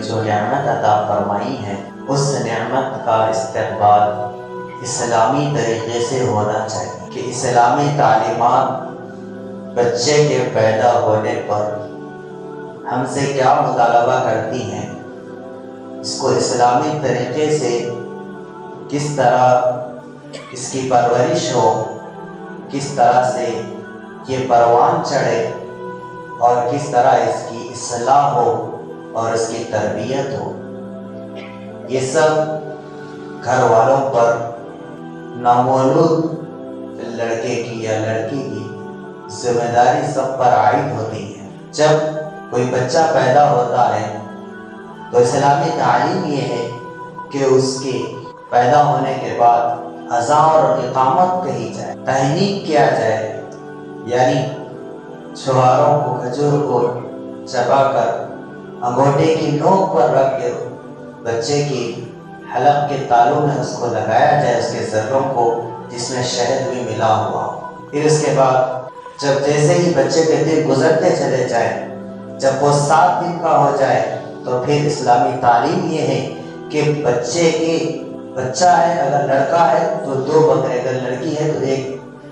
جو نعمت عطا فرمائی ہے اس نعمت کا استقبال اسلامی طریقے سے ہونا چاہیے کہ اسلامی تعلیمات بچے کے پیدا ہونے پر ہم سے کیا مطالبہ کرتی ہیں، اس کو اسلامی طریقے سے کس طرح اس کی پرورش ہو، کس طرح سے یہ پروان چڑھے اور کس طرح اس کی اصلاح ہو اور اس کی تربیت ہو، یہ سب گھر والوں پر نامولود لڑکے کی یا لڑکی کی ذمہ داری سب پر عائد ہوتی ہے۔ جب کوئی بچہ پیدا ہوتا ہے تو اسلامی تعلیم یہ ہے کہ اس کے پیدا ہونے کے بعد اذان اور اقامت کہی جائے، تہنیک کیا جائے، یعنی چھواروں کو کھجور کو چبا کر انگوٹھے کی نوک پر رکھ کے بچے کی حلق کے تالوں میں اس کو لگایا جائے، اس کے ذروں کو جس میں شہد بھی ملا ہوا ہو۔ پھر اس کے بعد جب جیسے ہی بچے کے دن گزرتے چلے جائیں، جب وہ 7 دن کا ہو جائے تو پھر اسلامی تعلیم یہ ہے کہ بچہ ہے اگر لڑکا ہے تو 2 بکرے، اگر لڑکی ہے تو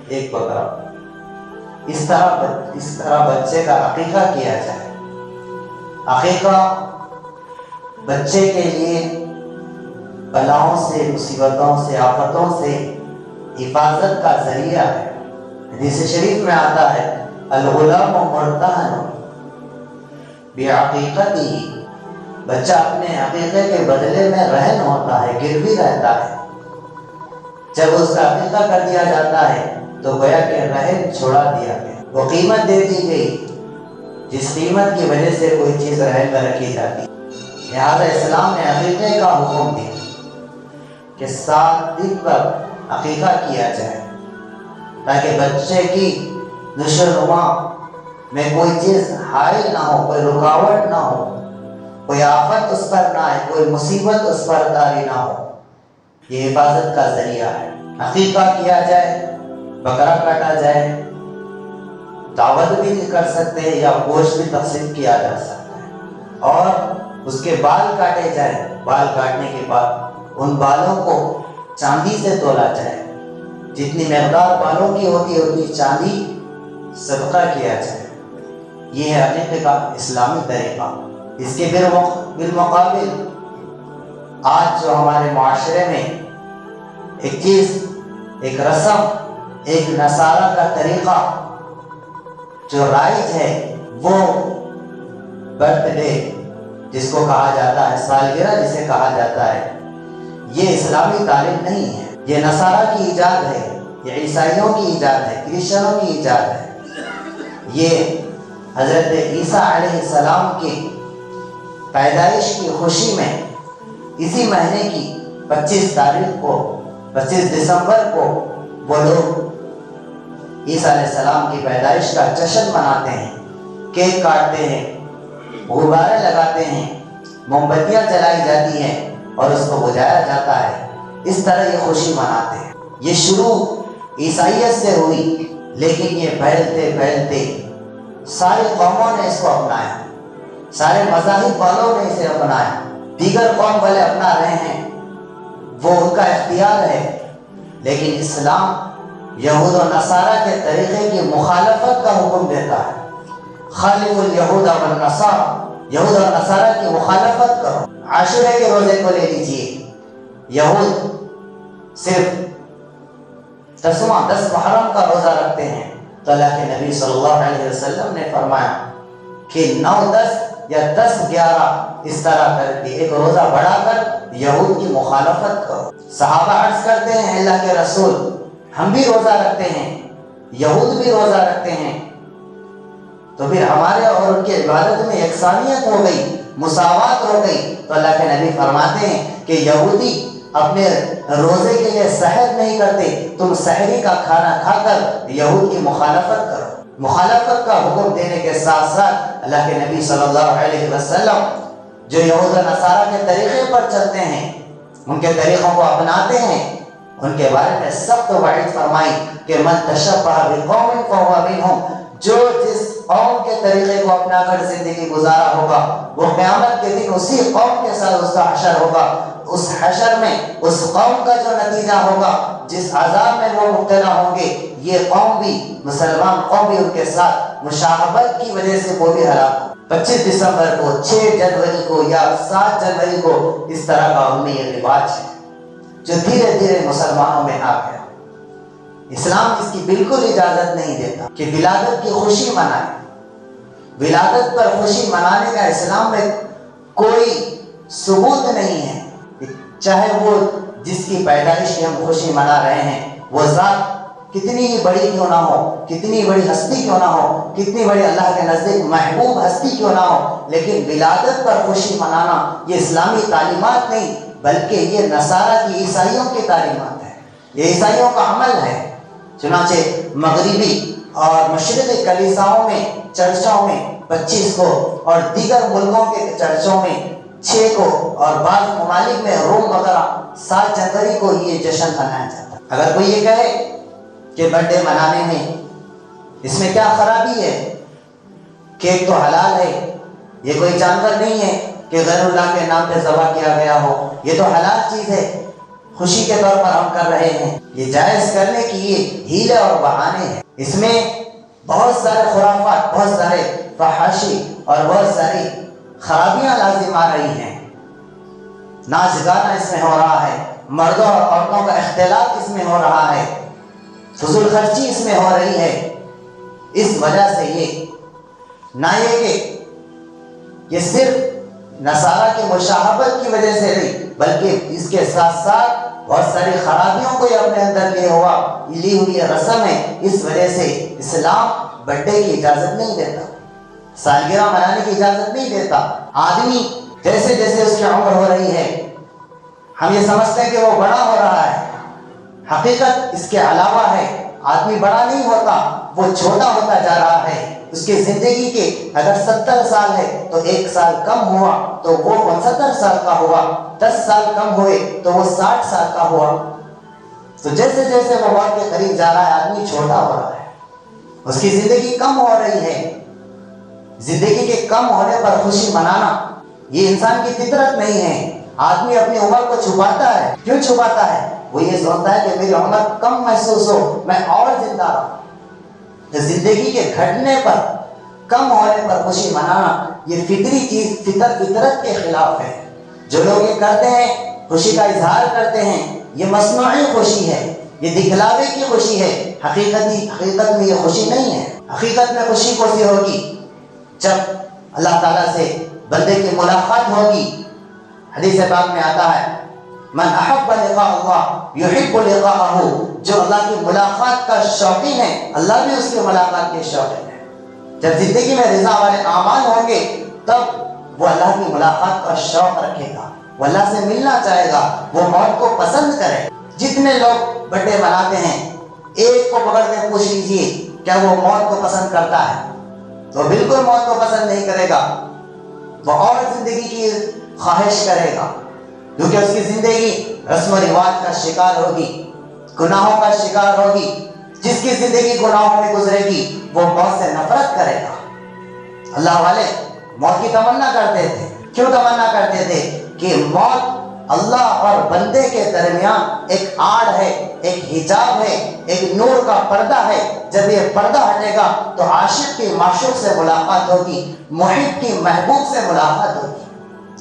ایک بکرا، اس طرح بچے کا عقیقہ کیا جائے۔ عقیقہ بچے کے لیے بلاؤں سے، مصیبتوں سے، آفتوں سے حفاظت کا ذریعہ ہے۔ حدیث شریف میں آتا ہے الغلام مرتہن بعقیقتہ، بچہ اپنے عقیقے کے بدلے میں رہن ہوتا ہے، گروی رہتا ہے۔ جب اس کا عقیقہ کر دیا جاتا ہے تو گویا کہ رہن چھوڑا دیا گیا، وہ قیمت دے دی گئی جس قیمت کی وجہ سے کوئی چیز رہن میں رکھی جاتی۔ لہٰذا اسلام نے عقیقے کا حکم دیا کہ 7 دن پر عقیقہ کیا جائے تاکہ بچے کی نشو و نما میں کوئی چیز حائل نہ ہو، کوئی رکاوٹ نہ ہو، کوئی آفت اس پر نہ آئے، کوئی مصیبت اس پر طاری نہ ہو۔ یہ حفاظت کا ذریعہ ہے۔ عقیقہ کیا جائے، بکرا کاٹا جائے، دعوت بھی کر سکتے ہیں یا گوشت بھی تقسیم کیا جا سکتا ہے، اور اس کے بال کاٹے جائیں۔ بال کاٹنے کے بعد ان بالوں کو چاندی سے تولا جائے، جتنی مقدار بالوں کی ہوتی ہے اتنی چاندی صدقہ کیا جائے۔ یہ ہے عقیقے کا اسلامی طریقہ۔ اس کے بالمقابل آج جو ہمارے معاشرے میں ایک چیز، ایک رسم، ایک نصارہ کا طریقہ جو رائج ہے وہ برتھ ڈے جس کو کہا جاتا ہے، سالگرہ جسے کہا جاتا ہے، یہ اسلامی تعلیم نہیں ہے، یہ نصارہ کی ایجاد ہے، یہ عیسائیوں کی ایجاد ہے، کرسچنوں کی ایجاد ہے۔ یہ حضرت عیسیٰ علیہ السلام کی پیدائش کی خوشی میں اسی مہینے کی 25 تاریخ کو، 25 دسمبر کو وہ لوگ عیسیٰ علیہ السلام کی پیدائش کا جشن مناتے ہیں، کیک کاٹتے ہیں، غبارے لگاتے ہیں، موم بتیاں جلائی جاتی ہیں اور اس کو بجھایا جاتا ہے۔ اس طرح یہ خوشی مناتے ہیں۔ یہ شروع عیسائیت سے ہوئی، لیکن یہ پھیلتے پھیلتے ساری قوموں نے اس کو اپنایا، سارے مذاہب والوں نے اسے اپنایا۔ دیگر قوم والے اپنا رہے ہیں، وہ ان کا اختیار ہے، لیکن اسلام یہود و نصارہ کے طریقے کی مخالفت کا حکم دیتا ہے۔ خالف الیہود والنصارى، یہود اور نصارہ کی مخالفت کرو۔ عاشورے کے روزے کو لے لیجئے، یہود صرف 10 محرم کا روزہ رکھتے ہیں، تو اللہ کے نبی صلی اللہ علیہ وسلم نے فرمایا کہ 9، 10 یا 10، 11 اس طرح کر کے ایک روزہ بڑھا کر یہود کی مخالفت کرو۔ صحابہ عرض کرتے ہیں اللہ کے رسول ہم بھی روزہ رکھتے ہیں، یہود بھی روزہ رکھتے ہیں، تو پھر ہمارے اور ان کی عبادت میں یکسانیت ہو گئی، مساوات ہو گئی۔ تو اللہ کے نبی فرماتے ہیں کہ یہودی اپنے روزے کے لیے سحر نہیں کرتے، تم سحری کا کھانا کھا کر یہود کی مخالفت کرو۔ مخالفت کا حکم دینے کے ساتھ ساتھ اللہ کے نبی صلی اللہ علیہ وسلم جو یہود و نصارہ کے طریقے پر چلتے ہیں، ان کے طریقوں کو اپناتے ہیں، ان کے بارے میں سخت وعید فرمائی کہ من تشبہ بقوم فہو منہم، جو جس قوم کے طریقے کو اپنا کر زندگی گزارا ہوگا، وہ قیامت کے دن اسی قوم کے ساتھ اس کا حشر ہوگا۔ اس حشر میں اس قوم کا جو نتیجہ ہوگا، جس عذاب میں وہ مبتلا ہوں گے، یہ قوم بھی، مسلمان قوم بھی ان کے ساتھ مشابہت کی وجہ سے وہ بھی ہلاک ہو۔ 25 دسمبر کو، 6 جنوری کو یا 7 جنوری کو اس طرح کا ان میں یہ رواج ہے جو دھیرے دھیرے مسلمانوں میں آ گیا۔ اسلام اس کی بالکل اجازت نہیں دیتا کہ ولادت کی خوشی منائے۔ ولادت پر خوشی منانے کا اسلام میں کوئی ثبوت نہیں ہے، چاہے وہ جس کی پیدائش کی ہم خوشی منا رہے ہیں وہ ذات کتنی ہی بڑی کیوں نہ ہو، کتنی بڑی ہستی کیوں نہ ہو، کتنی بڑی اللہ کے نزدیک محبوب ہستی کیوں نہ ہو، لیکن ولادت پر خوشی منانا یہ اسلامی تعلیمات نہیں بلکہ یہ نصارہ کی، عیسائیوں کی تعلیمات ہے، یہ عیسائیوں کا عمل ہے۔ چنانچہ مغربی اور مشرقی کلیساؤں میں، چرچوں میں 25 کو اور دیگر ملکوں کے چرچوں میں 6 کو اور بعض ممالک میں روم وغیرہ 7 جنوری کو یہ جشن منایا جاتا ہے۔ اگر کوئی یہ کہے کہ برتھ ڈے منانے میں اس میں کیا خرابی ہے، کیک تو حلال ہے، یہ کوئی جانور نہیں ہے کہ غیر اللہ کے نام پہ ذبح کیا گیا ہو، یہ تو حلال چیز ہے، خوشی کے طور پر ہم کر رہے ہیں، یہ جائز کرنے کی یہ ہیلے اور بہانے ہیں۔ اس میں بہت سارے خرافات، بہت سارے فحاشی اور بہت ساری خرابیاں لازم آ رہی ہیں۔ ناچ گانا اس میں ہو رہا ہے، مردوں اور عورتوں کا اختلاط اس میں ہو رہا ہے، فضول خرچی اس میں ہو رہی ہے۔ اس وجہ سے یہ نہ یہ صرف نصارہ کی مشابہت کی وجہ سے نہیں بلکہ اس کے ساتھ ساتھ بہت ساری خرابیوں کو یہ اپنے اندر لی ہوئی رسم ہے۔ اس وجہ سے اسلام برتھ ڈے کی اجازت نہیں دیتا، سالگرہ منانے کی اجازت نہیں دیتا۔ آدمی جیسے جیسے اس کی عمر ہو رہی ہے ہم یہ سمجھتے ہیں کہ وہ بڑا ہو رہا ہے، حقیقت اس کے علاوہ ہے، آدمی بڑا نہیں ہوتا، وہ چھوٹا ہوتا جا رہا ہے۔ اس کی زندگی کے اگر 70 سال ہے تو 1 سال کم ہوا تو وہ 69 سال کا ہوا، 10 سال کم ہوئے تو وہ 60 سال کا ہوا۔ تو جیسے جیسے وہ موت کے قریب جا رہا ہے آدمی چھوٹا ہو رہا ہے، اس کی زندگی کم ہو رہی ہے۔ زندگی کے کم ہونے پر خوشی منانا یہ انسان کی فطرت نہیں ہے۔ آدمی اپنی عمر کو چھپاتا ہے، کیوں چھپاتا ہے؟ وہ یہ سوچتا ہے کہ میری عمر کم محسوس ہو، میں اور زندہ رہوں۔ زندگی کے گھٹنے پر، کم ہونے پر خوشی منانا یہ فطری چیز، فطرت کے خلاف ہے۔ جو لوگ یہ کرتے ہیں، خوشی کا اظہار کرتے ہیں، یہ مصنوعی خوشی ہے، یہ دکھلاوے کی خوشی ہے۔ حقیقت میں یہ خوشی نہیں ہے۔ حقیقت میں خوشی کیسی ہوگی؟ جب اللہ تعالیٰ سے بندے کی ملاقات ہوگی۔ حدیث پاک میں آتا ہے من احب لقاء اللہ یحب لقاءہ، جو اللہ کی ملاقات کا شوقین ہے اللہ بھی اس کی ملاقات کے شوقین ہے۔ جب زندگی میں رضا والے اعمال ہوں گے تب وہ اللہ کی ملاقات کا شوق رکھے گا، وہ اللہ سے ملنا چاہے گا، وہ موت کو پسند کرے۔ جتنے لوگ برتھ ڈے مناتے ہیں ایک کو پکڑ کے پوچھ لیجیے کیا وہ موت کو پسند کرتا ہے؟ تو بالکل موت کو پسند نہیں کرے گا، وہ اور زندگی کی خواہش کرے گا، کیونکہ اس کی زندگی رسم و رواج کا شکار ہوگی، گناہوں کا شکار ہوگی۔ جس کی زندگی گناہوں میں گزرے گی وہ موت سے نفرت کرے گا۔ اللہ والے موت کی تمنا کرتے تھے، کیوں تمنا کرتے تھے؟ کہ موت اللہ اور بندے کے درمیان ایک آڑ ہے، ایک حجاب ہے، ایک نور کا پردہ ہے۔ جب یہ پردہ ہٹے گا تو عاشق کی معشوق سے ملاقات ہوگی، محب کی محبوب سے ملاقات ہوگی۔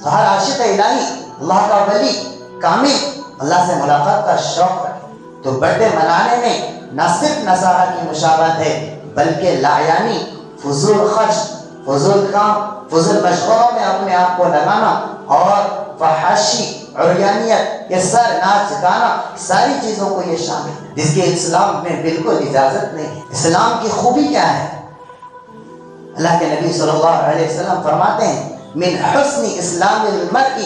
تو ہر عاشق الہی، اللہ کا ولی کامل، اللہ سے ملاقات کا شوق رکھے۔ تو برتھ ڈے منانے میں نہ صرف نصارہ کی مشابہت ہے بلکہ لایانی، فضول خرچ، فضول کام، فضول مشغلوں میں اپنے آپ کو لگانا اور فحاشی، عریانیت، یہ سر ناچ گانا، ساری چیزوں کو یہ شامل ہے جس کی اسلام میں بالکل اجازت نہیں ہے۔ اسلام کی خوبی کیا ہے؟ اللہ کے نبی صلی اللہ علیہ وسلم فرماتے ہیں من حسن اسلام المرء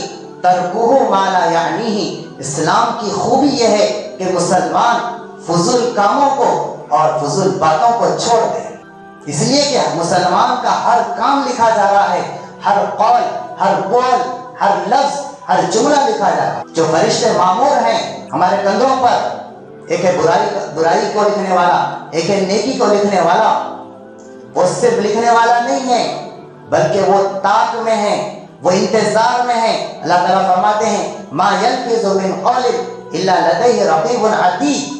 ترکہ ما لا یعنیہ، اسلام کی خوبی یہ ہے کہ مسلمان فضول کاموں کو اور فضول باتوں کو چھوڑ دے۔ اس لیے کہ مسلمان کا ہر کام لکھا جا رہا ہے، ہر قول، ہر بول، ہر لفظ، ہر جملہ لکھا جا رہا ہے۔ جو فرشتے مامور ہیں ہمارے کندھوں پر، ایک ہے برائی کو لکھنے والا، ایک ہے نیکی کو لکھنے والا۔ وہ صرف لکھنے والا نہیں ہے بلکہ وہ طاق میں ہے، وہ انتظار میں ہے۔ اللہ تعالیٰ فرماتے ہیں ما یلفظ من قول الا لدیہ رقیب عتید۔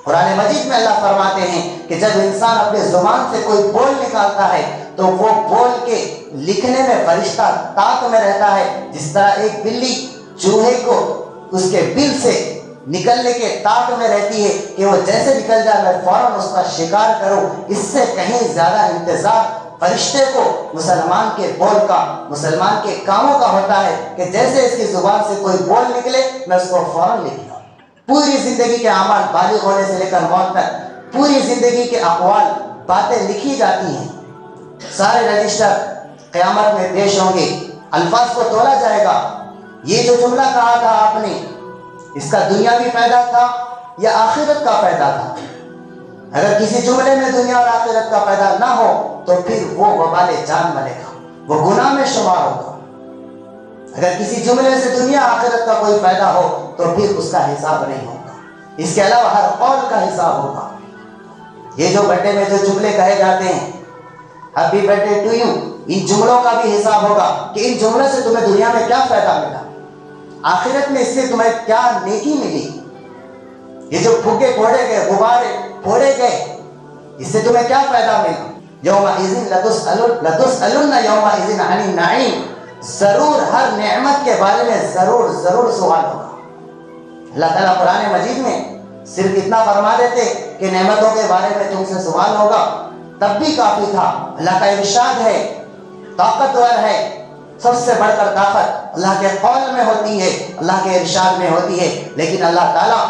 قرآن مجید میں اللہ فرماتے ہیں کہ جب انسان اپنے زبان سے کوئی بول نکالتا ہے تو وہ بول کے لکھنے میں فرشتہ طاق میں رہتا ہے، جس طرح ایک بلی چوہے کو اس کے بل سے نکلنے کے طاق میں رہتی ہے کہ وہ جیسے نکل جائے میں فوراً اس کا شکار کروں۔ اس سے کہیں زیادہ انتظار فرشتے کو مسلمان کے بول کا، مسلمان کے کاموں کا ہوتا ہے کہ جیسے اس کی زبان سے کوئی بول نکلے میں اس کو فوراً لکھ لوں۔ پوری زندگی کے اعمال بالغ ہونے سے لے کر موت تک پوری زندگی کے اقوال باتیں لکھی جاتی ہیں، سارے رجسٹر قیامت میں پیش ہوں گے، الفاظ کو تولا جائے گا۔ یہ جو جملہ کہا تھا آپ نے، اس کا دنیاوی فائدہ تھا یا آخرت کا فائدہ تھا؟ اگر کسی جملے میں دنیا اور آخرت کا فائدہ نہ ہو تو پھر وہ وبال جان بنے گا، وہ گناہ میں شمار ہوگا۔ اگر کسی جملے سے دنیا آخرت کا کوئی فائدہ ہو تو پھر اس کا حساب نہیں ہوگا، اس کے علاوہ ہر قول کا حساب ہوگا۔ یہ جو بڑے میں جو جملے کہے جاتے ہیں happy birthday to you, ان جملوں کا بھی حساب ہوگا کہ ان جملوں سے تمہیں دنیا میں کیا فائدہ ملا، آخرت میں اس سے تمہیں کیا نیکی ملی۔ یہ جو پھوکے پھوڑے گئے، غبارے پھوڑے گئے، اس سے تمہیں کیا فائدہ ملا۔ یومئذ لتسألن یومئذ عن النعیم، ضرور ہر نعمت کے بارے میں ضرور سوال ہوگا۔ اللہ تعالیٰ قرآن مجید میں صرف اتنا فرما دیتے کہ نعمتوں کے بارے میں تم سے سوال ہوگا تب بھی کافی تھا۔ اللہ کا ارشاد ہے طاقتور ہے، سب سے بڑھ کر طاقت اللہ کے قول میں ہوتی ہے، اللہ کے ارشاد میں ہوتی ہے، لیکن اللہ تعالیٰ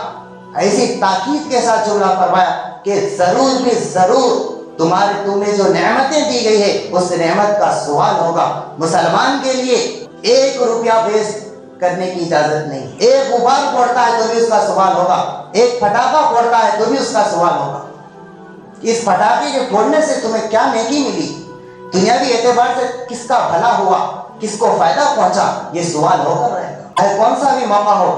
ایسی تاکید کے ساتھ جملہ فرمایا کہ ضرور بھی ضرور تمہیں جو نعمتیں دی گئی ہے اس نعمت کا سوال ہوگا۔ مسلمان کے لیے 1 روپیہ ویسٹ کرنے کی اجازت نہیں، ایک غبار پھوڑتا ہے تو بھی اس کا سوال ہوگا، ایک پٹاخہ پھوڑتا ہے تو بھی اس کا سوال ہوگا۔ اس پٹاخے کے پھوڑنے سے تمہیں کیا نیکی ملی، دنیاوی اعتبار سے کس کا بھلا ہوا، کس کو فائدہ پہنچا، یہ سوال ہو کر رہے گا۔ چاہے کون سا بھی موقع ہو،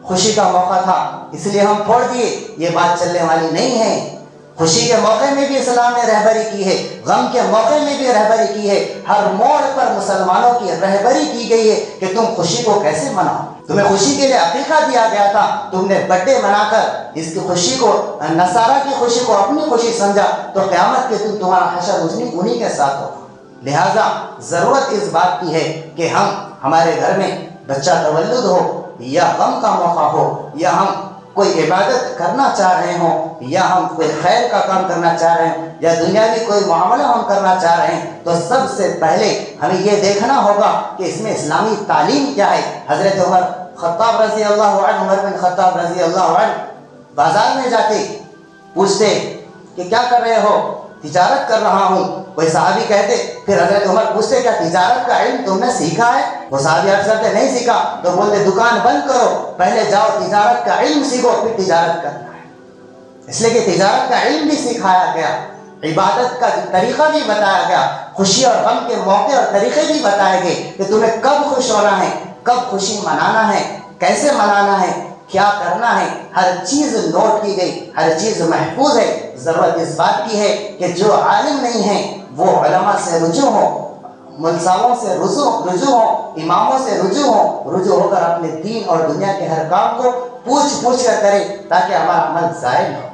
خوشی کا موقع تھا اس لیے ہم پھوڑ دیے، یہ بات چلنے والی نہیں ہے۔ خوشی کے موقع میں بھی اسلام نے رہبری کی ہے، غم کے موقع میں بھی رہبری کی ہے، ہر موڑ پر مسلمانوں کی رہبری کی گئی ہے کہ تم خوشی کو کیسے مناؤ۔ تمہیں خوشی کے لیے عقیقہ دیا گیا تھا، تم نے برتھ ڈے منا کر اس کی خوشی کو، نصارہ کی خوشی کو اپنی خوشی سمجھا، تو قیامت کے دن تمہارا حشر انہی کے ساتھ ہوگا۔ لہٰذا ضرورت اس بات کی ہے کہ ہمارے گھر میں بچہ تولد ہو یا غم کا موقع ہو، یا ہم کوئی عبادت کرنا چاہ رہے ہوں، یا ہم کوئی خیر کا کام کرنا چاہ رہے ہیں، یا دنیاوی کوئی معاملہ ہم کرنا چاہ رہے ہیں، تو سب سے پہلے ہمیں یہ دیکھنا ہوگا کہ اس میں اسلامی تعلیم کیا ہے۔ حضرت عمر خطاب رضی اللہ عنہ، عمر بن خطاب رضی اللہ عنہ بازار میں جاتے، پوچھتے کہ کیا کر رہے ہو؟ تجارت کر رہا ہوں۔ کوئی صحابی کہتے، پھر حضرت عمر پوچھتے کیا تجارت کا علم تم نے سیکھا ہے؟ وہ صحابی عرض کرتے نہیں سیکھا، تو بولتے دکان بند کرو، پہلے جاؤ تجارت کا علم سیکھو پھر تجارت کرنا ہے۔ اس لیے کہ تجارت کا علم بھی سکھایا گیا، عبادت کا طریقہ بھی بتایا گیا، خوشی اور غم کے موقع اور طریقے بھی بتائے گئے کہ تمہیں کب خوش ہونا ہے، کب خوشی منانا ہے، کیسے منانا ہے، کیا کرنا ہے، ہر چیز نوٹ کی گئی، ہر چیز محفوظ ہے۔ ضرورت اس بات کی ہے کہ جو عالم نہیں ہے وہ علماء سے رجوع ہو، ملزموں سے رجوع ہو، اماموں سے رجوع ہو کر اپنے دین اور دنیا کے ہر کام کو پوچھ کر کرے تاکہ ہمارا عمل ضائع نہ ہو۔